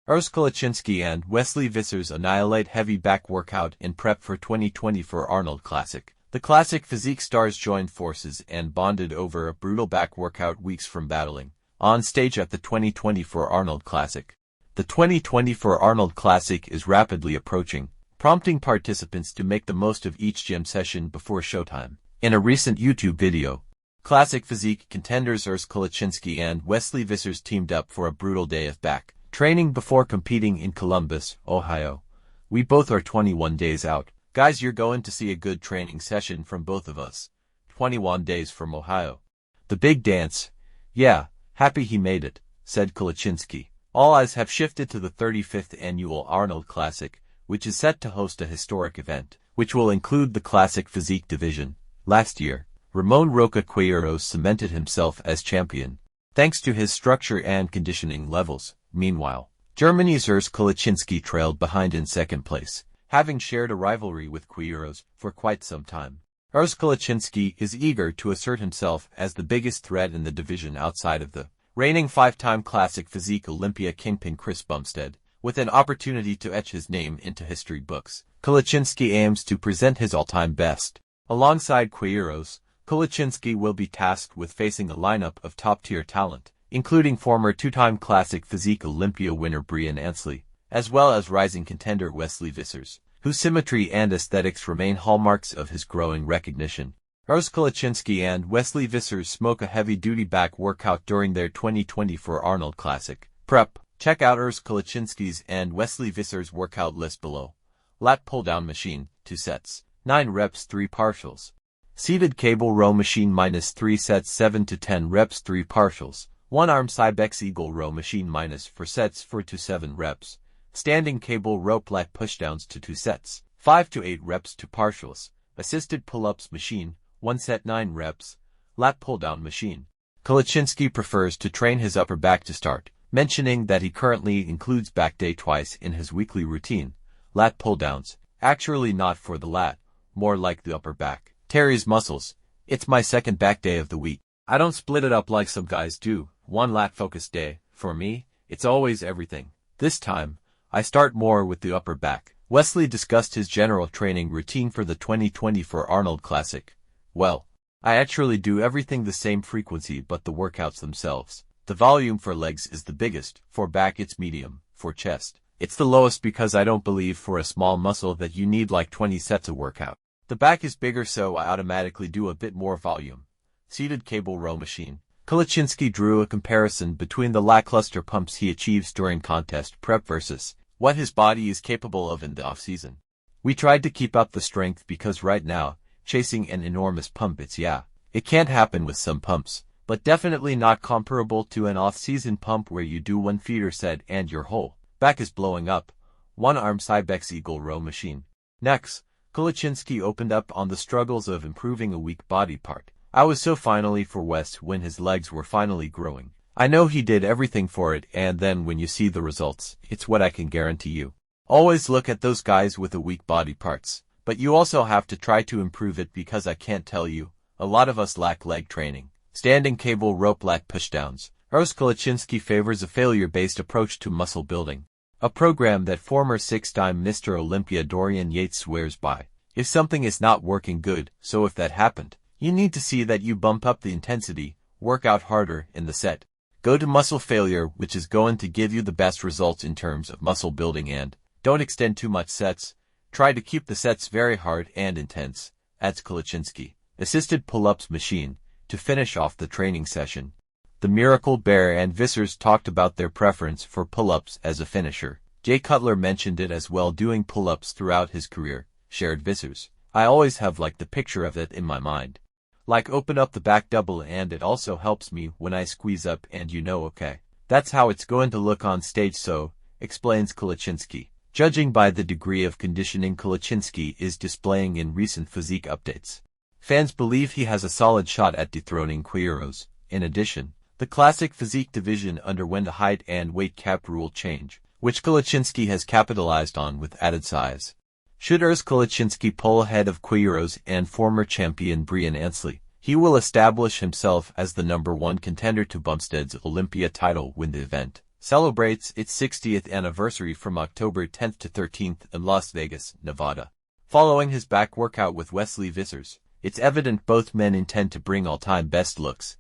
Kalecinski and Wesley Vissers annihilate heavy back workout in prep for 2024 Arnold Classic. The classic physique stars joined forces and bonded over a brutal back workout weeks from battling on stage at the 2024 Arnold Classic. The 2024 Arnold Classic is rapidly approaching, prompting participants to make the most of each gym session before showtime. In a recent YouTube video, classic physique contenders Kalecinski and Wesley Vissers teamed up for a brutal day of back training before competing in Columbus, Ohio. We both are 21 days out. Guys, you're going to see a good training session from both of us. 21 days from Ohio. The big dance. Yeah, happy he made it, said Kalecinski. All eyes have shifted to the 35th annual Arnold Classic, which is set to host a historic event, which will include the classic physique division. Last year, Ramon Roca Quiros cemented himself as champion, thanks to his structure and conditioning levels. Meanwhile, Germany's Kalecinski trailed behind in second place, having shared a rivalry with Quiros for quite some time. Kalecinski is eager to assert himself as the biggest threat in the division outside of the reigning five-time classic physique Olympia kingpin Chris Bumstead, with an opportunity to etch his name into history books. Kalecinski aims to present his all-time best. Alongside Quiros, Kalecinski will be tasked with facing a lineup of top-tier talent, including former two-time classic physique Olympia winner Brian Ansley, as well as rising contender Wesley Vissers, whose symmetry and aesthetics remain hallmarks of his growing recognition. Kalecinski and Wesley Vissers smoke a heavy-duty back workout during their 2024 Arnold Classic prep. Check out Kalecinski's and Wesley Vissers' workout list below. Lat pull-down machine, 2 sets, 9 reps 3 partials. Seated cable row machine -3 sets 7 to 10 reps 3 partials. 1 arm Cybex Eagle row machine -4 sets 4 to 7 reps. Standing cable rope lat pushdowns to 2 sets, 5 to 8 reps to partials. Assisted pull-ups machine, 1 set 9 reps. Lat pull-down machine. Kalecinski prefers to train his upper back to start, mentioning that he currently includes back day twice in his weekly routine. Lat pull-downs, actually not for the lat, more like the upper back. Terry's muscles. It's my second back day of the week. I don't split it up like some guys do. One lat-focused day. For me, it's always everything. This time, I start more with the upper back. Wesley discussed his general training routine for the 2024 Arnold Classic. Well, I actually do everything the same frequency but the workouts themselves. The volume for legs is the biggest, for back it's medium, for chest it's the lowest because I don't believe for a small muscle that you need like 20 sets of workout. The back is bigger so I automatically do a bit more volume. Seated cable row machine. Kalecinski drew a comparison between the lackluster pumps he achieves during contest prep versus what his body is capable of in the off-season. We tried to keep up the strength because right now, chasing an enormous pump it can't happen with some pumps, but definitely not comparable to an off-season pump where you do 1 feeder set and your whole back is blowing up. 1 arm Cybex Eagle row machine. Next, Kalecinski opened up on the struggles of improving a weak body part. I was so finally for West when his legs were finally growing. I know he did everything for it and then when you see the results, it's what I can guarantee you. Always look at those guys with the weak body parts, but you also have to try to improve it because I can't tell you, a lot of us lack leg training. Standing cable rope lat pushdowns. Kalecinski favors a failure-based approach to muscle building, a program that former 6-time Mr. Olympia Dorian Yates swears by. If something is not working good, so if that happened, you need to see that you bump up the intensity, work out harder in the set. Go to muscle failure, which is going to give you the best results in terms of muscle building, and don't extend too much sets. Try to keep the sets very hard and intense, adds Kalecinski. Assisted pull-ups machine, to finish off the training session. The Miracle Bear and Vissers talked about their preference for pull-ups as a finisher. Jay Cutler mentioned it as well, doing pull-ups throughout his career, shared Vissers. I always have like the picture of it in my mind. Like open up the back double and it also helps me when I squeeze up and okay, that's how it's going to look on stage so, explains Kalecinski. Judging by the degree of conditioning Kalecinski is displaying in recent physique updates, fans believe he has a solid shot at dethroning Quiros. In addition, the classic physique division underwent a height and weight cap rule change, which Kalecinski has capitalized on with added size. Should Kalecinski pull ahead of Quiros and former champion Brian Ansley, he will establish himself as the #1 contender to Bumstead's Olympia title when the event celebrates its 60th anniversary from October 10th to 13th in Las Vegas, Nevada. Following his back workout with Wesley Vissers, it's evident both men intend to bring all-time best looks.